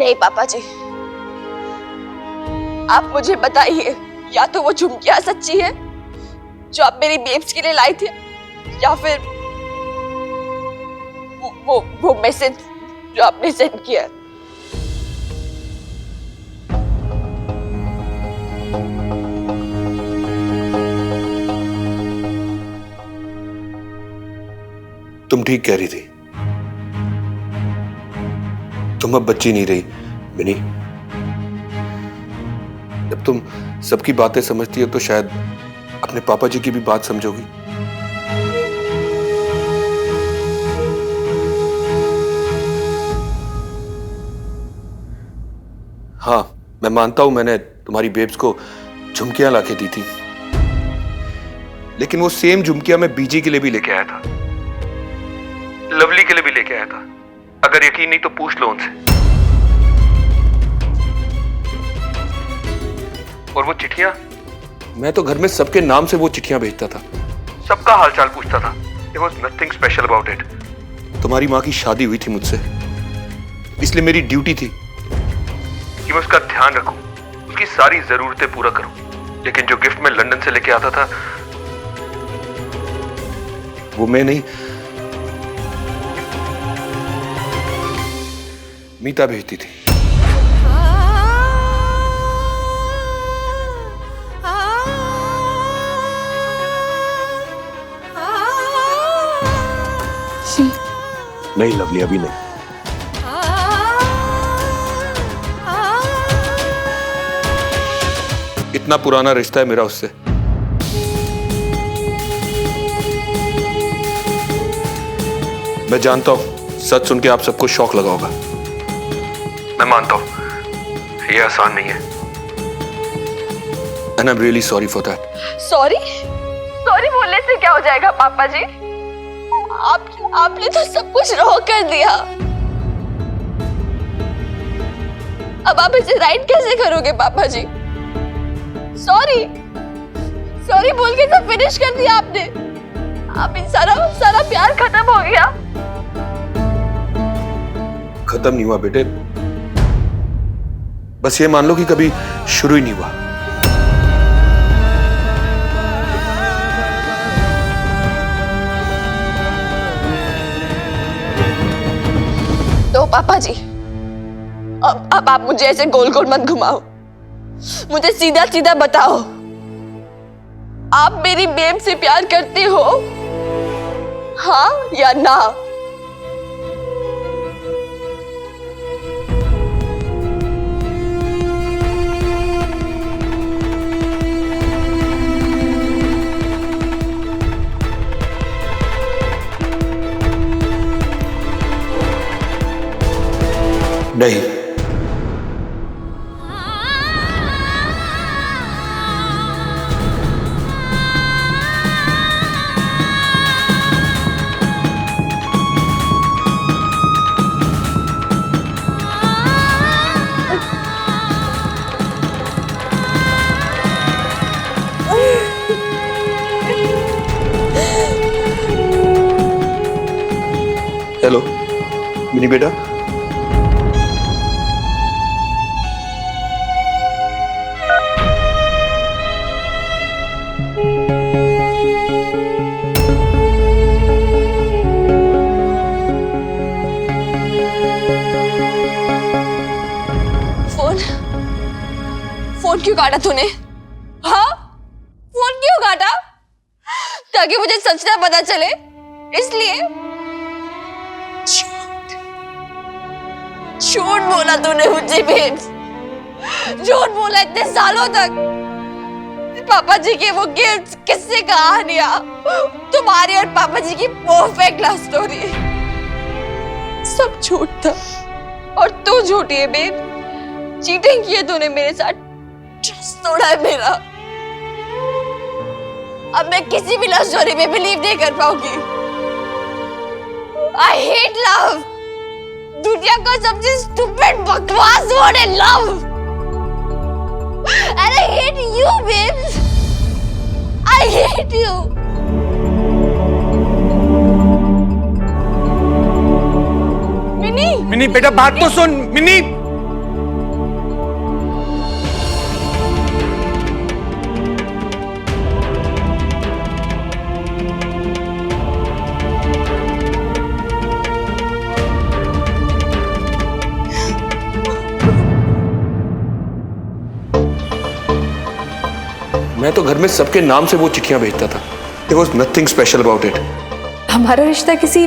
नहीं पापा जी, आप मुझे बताइए, या तो वो झुमकियां सच्ची है जो आप मेरी बेब्स के लिए लाए थे, या फिर वो मैसेज जो आपने सेंड किया। तुम ठीक कह रही थी, तुम अब बच्ची नहीं रही मिनी। जब तुम सबकी बातें समझती हो तो शायद अपने पापा जी की भी बात समझोगी। हाँ, मैं मानता हूं मैंने तुम्हारी बेब्स को झुमकियां लाके दी थी, लेकिन वो सेम झुमकियां मैं बीजी के लिए भी लेके आया था, लवली के लिए भी लेके आया था। अगर यकीन नहीं तो पूछ लो उनसे। और वो चिट्ठियां, मैं तो घर में सबके नाम से वो चिट्ठियां भेजता था, सबका हालचाल पूछता था। There was nothing special about it। तुम्हारी माँ की शादी हुई थी मुझसे, इसलिए मेरी ड्यूटी थी कि मैं उसका ध्यान रखूं, उसकी सारी जरूरतें पूरा करूं। लेकिन जो गिफ्ट मैं लंदन से लेके आता था वो मैं नहीं, मीता भेजती थी। नहीं लवली, अभी नहीं। इतना पुराना रिश्ता है मेरा उससे। मैं जानता हूं सच सुन के आप सबको शौक लगा होगा, मैं मानता हूं ये आसान नहीं है। And I'm really sorry for that। Sorry बोलने से क्या हो जाएगा पापा जी? आपने तो सब कुछ रॉन्ग कर दिया। अब आप इसे राइट कैसे करोगे पापा जी? सॉरी बोल के तो फिनिश कर दिया आपने। आप सारा प्यार खत्म हो गया। खत्म नहीं हुआ बेटे, बस ये मान लो कि कभी शुरू ही नहीं हुआ। तो पापा जी, अब आप मुझे ऐसे गोल गोल मत घुमाओ, मुझे सीधा सीधा बताओ, आप मेरी बेब से प्यार करते हो, हाँ या ना? नहीं। हेलो मिनी बेटा, फोन क्यों काटा तूने? हाँ, फोन क्यों काटा? ताकि मुझे सच ना पता चले, इसलिए? झूठ बोला तूने मुझे बेब्स, झूठ बोला इतने सालों तक। पापा जी के वो गिफ्ट्स, किस्से, कहानियां, तुम्हारी और पापा जी की परफेक्ट लव स्टोरी, सब झूठ था। और तू झूठी है बेब, चीटिंग की है तूने मेरे साथ, ट्रस्ट तोड़ा है मेरा। अब मैं किसी भी लव स्टोरी में बिलीव नहीं कर पाऊंगी। आई हेट लव, दुनिया का सबसे स्टूपिड बकवास वर्ड है love. And I hate you, babes. I hate you. Mini mini बेटा बात तो सुन। मिनी मैं तो घर में सबके नाम से वो चिट्ठियां भेजता था। There was nothing special about it. हमारा रिश्ता किसी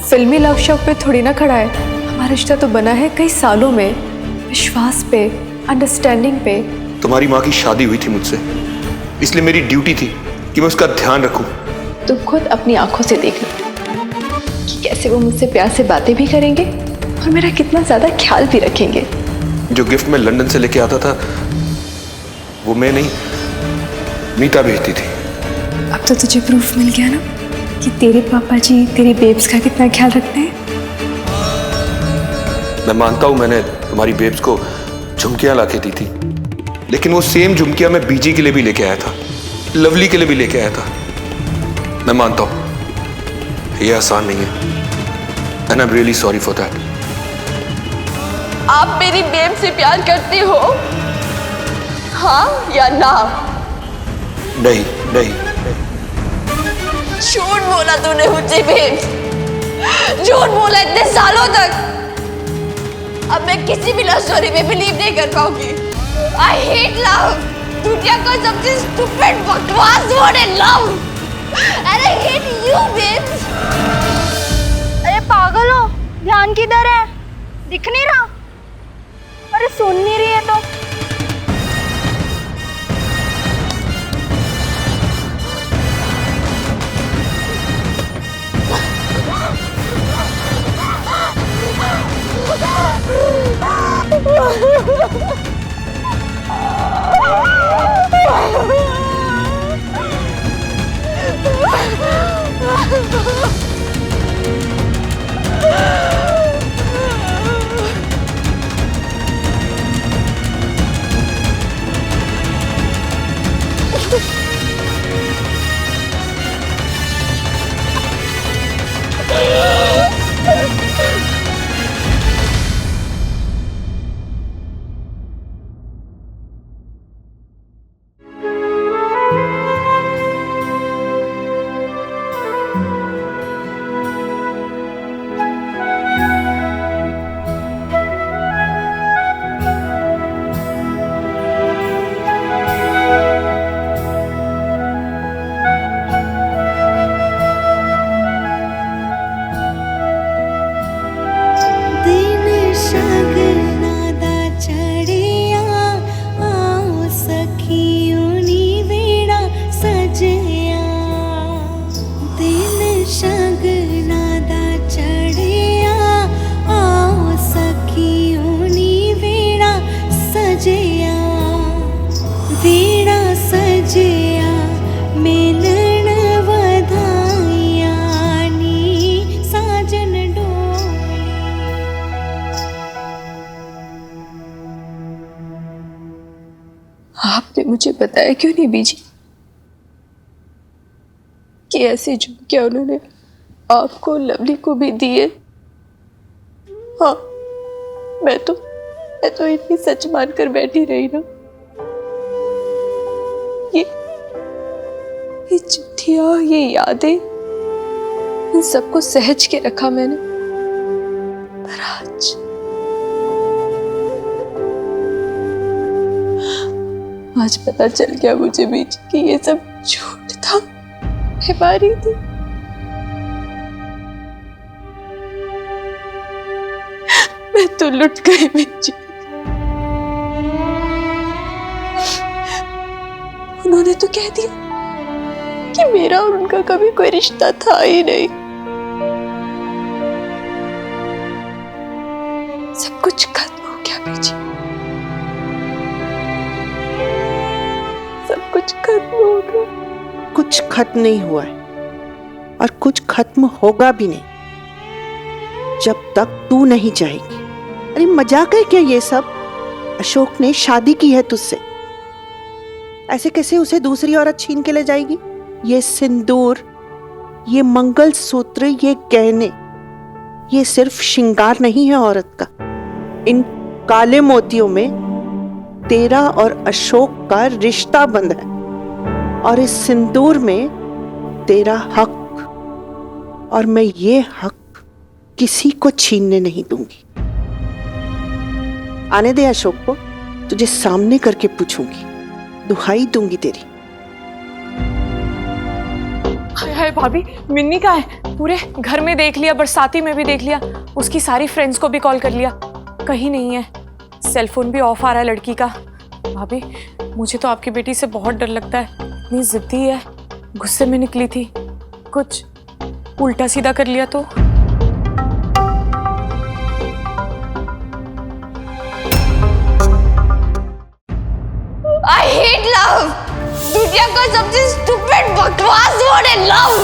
फिल्मी लव शॉप पे थोड़ी ना खड़ा है। हमारा रिश्ता तो बना है कई सालों में, विश्वास पे, अंडरस्टैंडिंग पे। तुम्हारी माँ की शादी हुई थी मुझसे, इसलिए मेरी ड्यूटी थी कि मैं उसका ध्यान रखूं। तुम खुद अपनी आंखों से देख लो कि कैसे वो मुझसे प्यार से बातें भी करेंगे और मेरा कितना ज्यादा ख्याल भी रखेंगे। जो गिफ्ट मैं लंदन से लेके आता था वो मैं नहीं, मीता भेजती थी। अब तो तुझे प्रूफ मिल गया ना कि तेरे पापा जी तेरी बेब्स का कितना ख्याल रखते हैं। मैं मानता हूं मैंने तुम्हारी बेब्स को झुमकियां लाके दी थी, लेकिन वो सेम झुमकियां मैं बीजी के लिए भी लेके आया था, लवली के लिए भी लेके आया था। मैं मानता हूं ये आसान नहीं है, and I am really sorry for that. आप मेरी बेब से प्यार करते हो, हाँ या ना? नहीं नहीं, झूठ बोला तूने मुझे बेब, झूठ बोला इतने सालों तक। अब मैं किसी भी लव स्टोरी में बिलीव नहीं कर पाऊंगी। I hate love. दुनिया का सबसे stupid बकवास word है love. And I hate you, babe. अरे पागल हो, ध्यान किधर है? दिख नहीं रहा? अरे सुन नहीं रही है तो? आपने मुझे बताया क्यों नहीं बीजी कि ऐसी झुमकियां उन्होंने आपको लवली को भी दिए? हाँ, मैं तो इतनी सच मानकर बैठी रही ना। ये चिट्ठियां, ये यादें, इन सबको सहज के रखा मैंने, पर आज पता चल गया मुझे बीच कि ये सब झूठ था, बीमारी थी। मैं तो लुट गई बीच। उन्होंने तो कह दिया कि मेरा और उनका कभी कोई रिश्ता था ही नहीं। सब कुछ खत्म हो गया बीजी, सब कुछ खत्म हो गया। कुछ खत्म नहीं हुआ है और कुछ खत्म होगा भी नहीं जब तक तू नहीं चाहेगी। अरे मजाक है क्या ये सब? अशोक ने शादी की है तुझसे, ऐसे कैसे उसे दूसरी औरत छीन के ले जाएगी? ये सिंदूर, ये मंगलसूत्र, ये गहने, ये सिर्फ श्रृंगार नहीं है औरत का। इन काले मोतियों में तेरा और अशोक का रिश्ता बंधा है और इस सिंदूर में तेरा हक, और मैं ये हक किसी को छीनने नहीं दूंगी। आने दे अशोक को, तुझे सामने करके पूछूंगी, दुहाई दूंगी तेरी। हाय हाय भाभी, मिन्नी कहाँ है? पूरे घर में देख लिया, बरसाती में भी देख लिया, उसकी सारी फ्रेंड्स को भी कॉल कर लिया, कहीं नहीं है। सेल फोन भी ऑफ आ रहा है लड़की का। भाभी मुझे तो आपकी बेटी से बहुत डर लगता है, इतनी जिद्दी है, गुस्से में निकली थी, कुछ उल्टा सीधा कर लिया तो। I hate love. दुनिया का सबसे stupid बकवास वर्ड है love.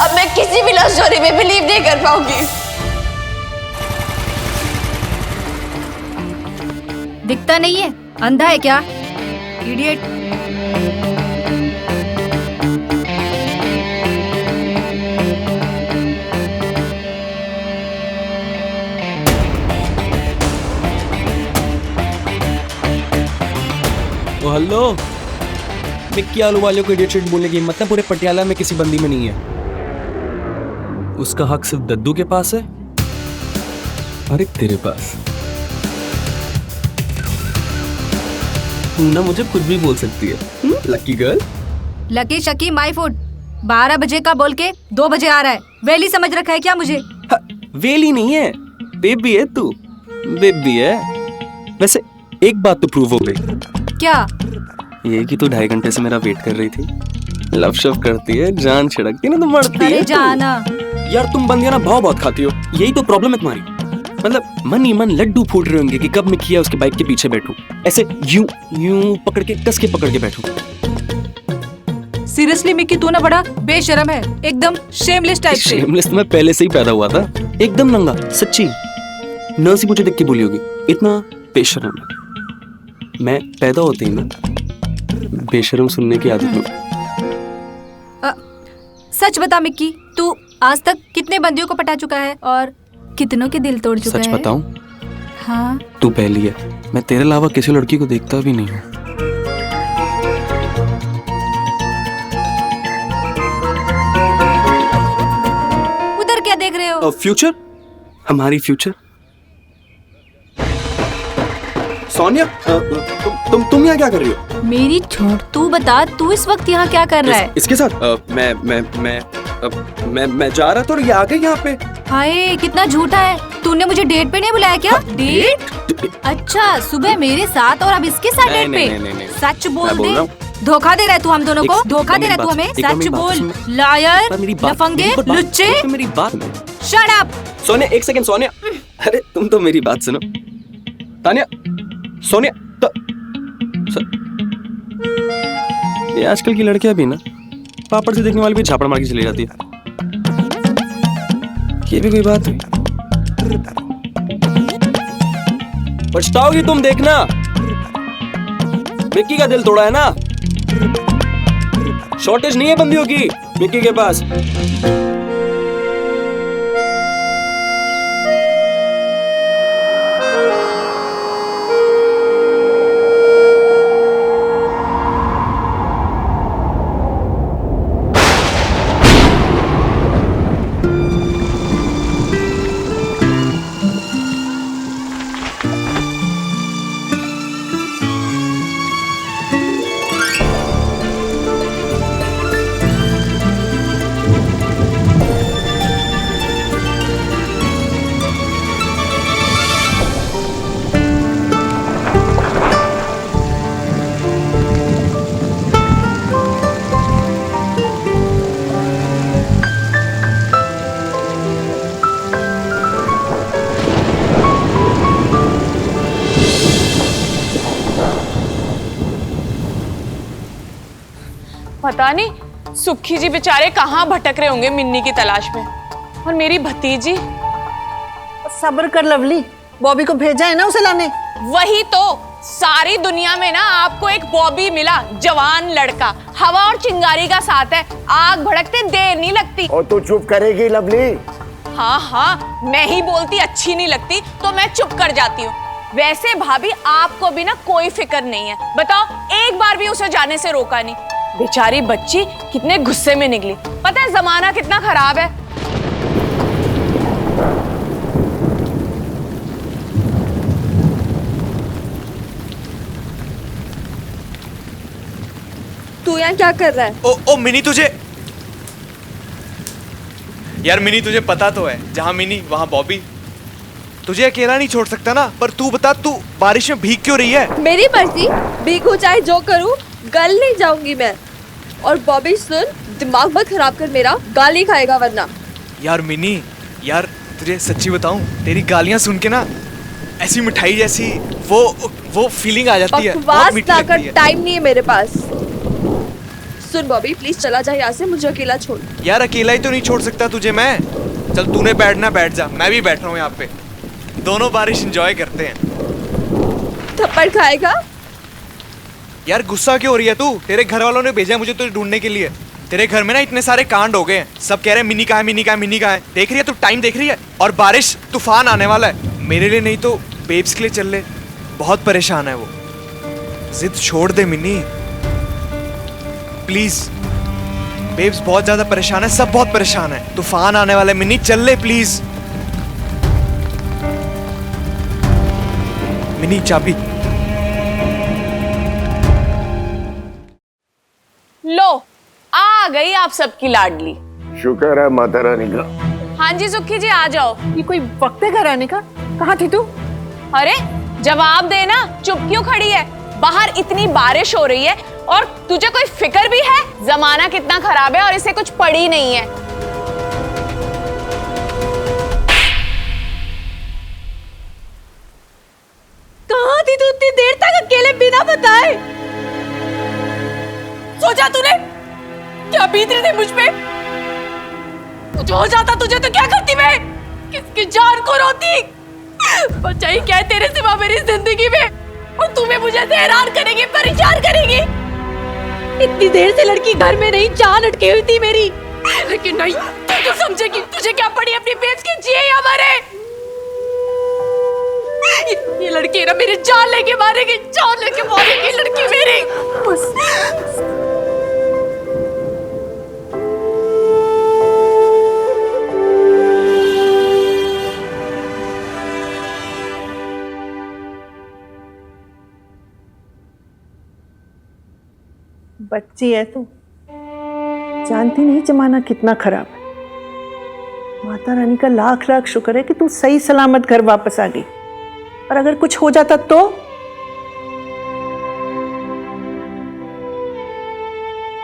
अब मैं किसी भी लव स्टोरी में बिलीव नहीं कर पाऊंगी। दिखता नहीं है, अंधा है क्या? इडियट। ओ हेलो, मिक्की आलू वाले को इडियट शिट बोलने की हिम्मत ना पूरे पटियाला में किसी बंदी में नहीं है। उसका हक सिर्फ दद्दू के पास है, अरे तेरे पास। तू ना मुझे कुछ भी बोल सकती है, lucky girl. Lucky shaky my food. 12 बजे का बोल के 2 बजे आ रहा है, वेली समझ रखा है क्या मुझे? वेली नहीं है, बेबी है तू, बेबी है। वैसे एक बात तो प्रूव हो गई। क्या? ये कि तू 2.5 घंटे से मेरा वेट कर रही थी, लव शव करती है, जान छिड़कती है ना तो मरती है। अरे जाना यार, तुम बंदियां ना भाव बहुत खाती हो, यही तो प्रॉब्लम है तुम्हारी। मतलब मन ही मन लड्डू फूट रहे होंगे कि कब मैं किया उसके बाइक के पीछे बैठूं, ऐसे यूं यूं पकड़ के कस के पकड़ के बैठूं। सीरियसली मिक्की, तू ना बड़ा बेशरम है, एकदम शेमलेस टाइप से। शेमलेस तो मैं पहले से ही पैदा हुआ था, एकदम नंगा, सच्ची। नर्स ही मुझे देख के बोली होगी, इतना बेशरम है। मैं पैदा होते ही ना बेशरम सुनने की आदत में। सच बता मिक्की, तू आज तक कितने बंदियों को पटा चुका है और कितनों के दिल तोड़ चुका है? सच बताऊं? हाँ। तू पहली है, मैं तेरे अलावा किसी लड़की को देखता भी नहीं हूँ। उधर क्या देख रहे हो? फ्यूचर, हमारी फ्यूचर। सोनिया, तुम यहाँ क्या कर रही हो? मेरी छोड़, तू बता, तू इस वक्त यहाँ क्या कर रहा है? इसके साथ मैं जा रहा था और ये आ गए यहाँ पे। हाय, कितना झूठा है। तूने मुझे डेट पे नहीं बुलाया क्या? डेट? अच्छा, सुबह मेरे साथ और अब इसके साथ डेट पे? नहीं। सच बोल मैं बोल दे। रहा हूँ। धोखा दे रहा है तू हम दोनों को, धोखा दे रहा है तू हमें। सच बोल, लायर, लफंगे, लुच्चे। मेरी बात। Shut up. सोनिया, एक सेकंड सोनिया। अरे तुम तो मेरी बात सुनो। तानिया, सोनिया तो ये आजकल की लड़कियां भी ना पापड़ से देखने वाली भी झापड़ मार के चली जाती है। ये भी कोई बात है? पछताओगी तुम, देखना। मिक्की का दिल तोड़ा है ना, शॉर्टेज नहीं है बंदियों की मिक्की के पास। पता नहीं सुखी जी बेचारे कहाँ भटक रहे होंगे मिन्नी की तलाश में। और मेरी भतीजी। सब्र कर लवली, बॉबी को भेजा है ना उसे लाने। वही तो, सारी दुनिया में ना आपको एक बॉबी मिला, जवान लड़का, हवा और चिंगारी का साथ है, आग भड़कते देर नहीं लगती। और तू चुप करेगी लवली? हाँ, मैं ही बोलती अच्छी नहीं लगती तो मैं चुप कर जाती हूँ। वैसे भाभी आपको भी ना कोई फिक्र नहीं है, बताओ एक बार भी उसे जाने से रोका नहीं। बेचारी बच्ची कितने गुस्से में निकली, पता है जमाना कितना खराब है। तू यहाँ क्या कर रहा है? ओ मिनी, तुझे यार मिनी, तुझे पता तो है, जहाँ मिनी वहाँ बॉबी। तुझे अकेला नहीं छोड़ सकता ना। पर तू बता, तू बारिश में भीग क्यों रही है? मेरी मर्जी, भीगू चाहे जो करूं, गल नहीं जाऊंगी मैं। और बॉबी सुन, दिमाग मत खराब कर मेरा, गाली खाएगा वरना। यार मिनी, यार तुझे सच्ची बताऊं, तेरी गालियां सुन के ना ऐसी मिठाई जैसी वो फीलिंग आ जाती है। बकवास ना कर, टाइम नहीं है मेरे पास। सुन बॉबी, प्लीज चला जा यहाँ से, मुझे अकेला छोड़। यार अकेला ही तो नहीं छोड़ सकता तुझे मैं। चल तूने बैठना बैठ जा, मैं भी बैठ रहा हूँ यहाँ पे। दोनों बारिश एंजॉय करते हैं। थप्पड़ खाएगा? यार गुस्सा क्यों हो रही है तू? तेरे घर वालों ने भेजा है मुझे तुझे ढूंढने के लिए। तेरे घर में ना इतने सारे कांड हो गए हैं, सब कह रहे हैं मिनी कहाँ है, मिनी कहाँ है, मिनी कहाँ है। देख रही है तू, टाइम देख रही है? और बारिश, तूफान आने वाला है। मेरे लिए नहीं तो बेब्स के लिए चल ले। बहुत परेशान है वो। जिद छोड़ दे मिनी, प्लीज। बेब्स बहुत ज्यादा परेशान है, सब बहुत परेशान है। तूफान आने वाला है मिनी, चल ले प्लीज। मिनी चाबी। लो, आ गई आप सबकी लाडली। शुक्र है माता रानी का। हाँ जी सुखी जी, आ जाओ। ये कोई वक्त है घर आने का? कहाँ थी तू? अरे जवाब देना, चुप क्यों खड़ी है? बाहर इतनी बारिश हो रही है और तुझे कोई फिक्र भी है? जमाना कितना खराब है और इसे कुछ पड़ी नहीं है। कहाँ थी तू इतनी देर तक अकेले बिना बताए? सोचा तूने क्या बीत रही थी मुझ पे? कुछ हो जाता तुझे तो क्या करती मैं? किसकी जान को रोती? बचाई क्या है तेरे सिवा मेरी जिंदगी में? और तुम्हें मुझे हैरान करेगी, परेशान करेगी। इतनी देर से लड़की घर में नहीं, जान अटकी हुई थी मेरी। लेकिन नहीं, तू तो समझेगी। तुझे क्या पड़ी अपनी बेब्स की, जिए या मरे? ये लड़की ना मेरी जान लेके मारेगी, जान लेके मारेगी लड़की मेरी। बच्ची है तू, जानती नहीं जमाना कितना खराब है। माता रानी का लाख लाख शुक्र है कि तू सही सलामत घर वापस आ गई। और अगर कुछ हो जाता तो?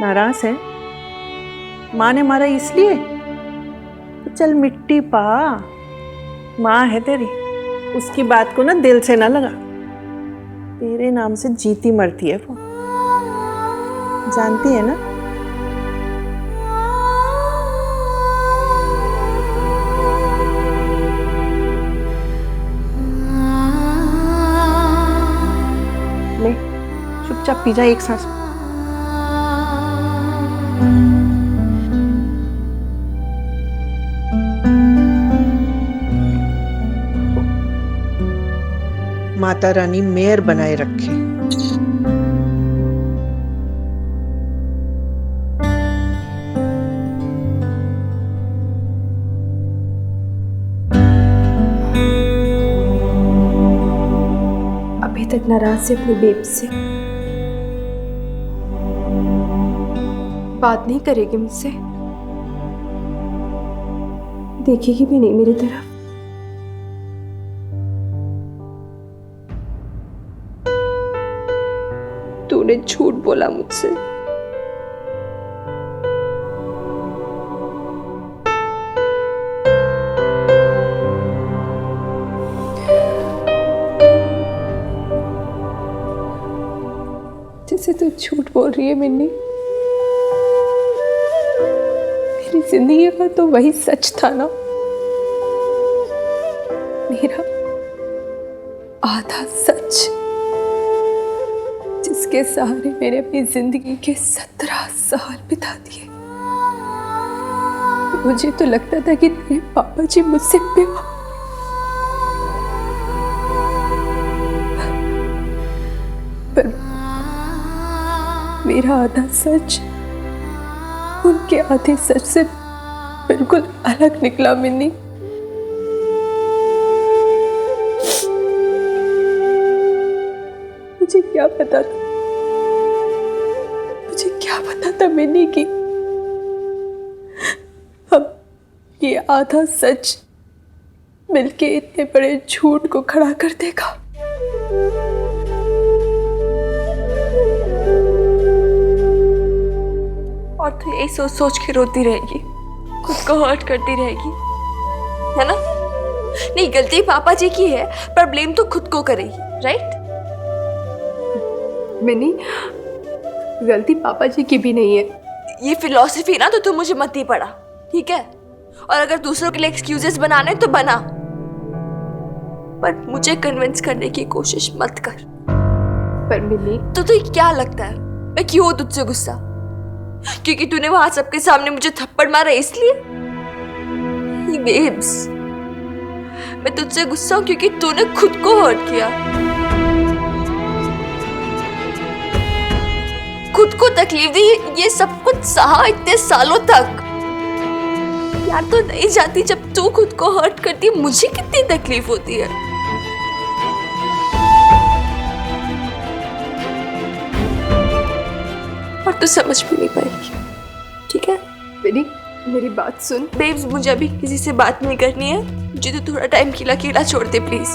नाराज है? माँ ने मारा इसलिए? तो चल मिट्टी पा, माँ है तेरी, उसकी बात को ना दिल से ना लगा। तेरे नाम से जीती मरती है वो, जानती है ना? ले, चुपचाप पी जा एक सांस। माता रानी मेहर बनाए रखे। अभी तक नाराज है अपनी बेब से, बात नहीं करेगी मुझसे, देखेगी भी नहीं मेरी तरफ। तूने झूठ बोला मुझसे। जैसे तू झूठ बोल रही है मिन्नी, मेरी जिंदगी का तो वही सच था ना, मेरा आधा सच, जिसके सहारे मैंने अपनी जिंदगी के 17 साल बिता दिए। मुझे तो लगता था कि तेरे पापा जी मुझसे प्यार, पर मेरा आधा सच उनके आधे सच से बिल्कुल अलग निकला मिन्नी। मुझे क्या पता था, मुझे क्या पता था मिन्नी की अब ये आधा सच मिलके इतने बड़े झूठ को खड़ा कर देगा। और तो यही सोच सोच के रोती रहेगी, खुद को हर्ट करती रहेगी, है ना? नहीं, गलती पापा जी की है पर ब्लेम तो खुद को करेगी, राइट? मिनी, गलती पापा जी की भी नहीं है। ये फिलॉसफी ना तो तुम मुझे मत ही पड़ा, ठीक है? और अगर दूसरों के लिए एक्सक्यूजेस बनाने तो बना, पर मुझे कन्विंस करने की कोशिश मत कर। पर मिनी, तो तुझे क्या लगता है मैं क्यों हूं तुझसे गुस्सा? क्योंकि तूने वहां सबके सामने मुझे थप्पड़ मारा इसलिए? बेब्स, मैं तुझसे गुस्सा हूं क्योंकि तूने खुद को हर्ट किया, खुद को तकलीफ दी, ये सब कुछ सहा इतने सालों तक। यार तो नहीं जानती जब तू खुद को हर्ट करती है मुझे कितनी तकलीफ होती है। और तू समझ भी नहीं पाएगी, ठीक है? मिनी, मेरी बात सुन। बेब्स, मुझे अभी किसी से बात नहीं करनी है, मुझे तो थोड़ा टाइम के लिए अकेला छोड़ दे प्लीज।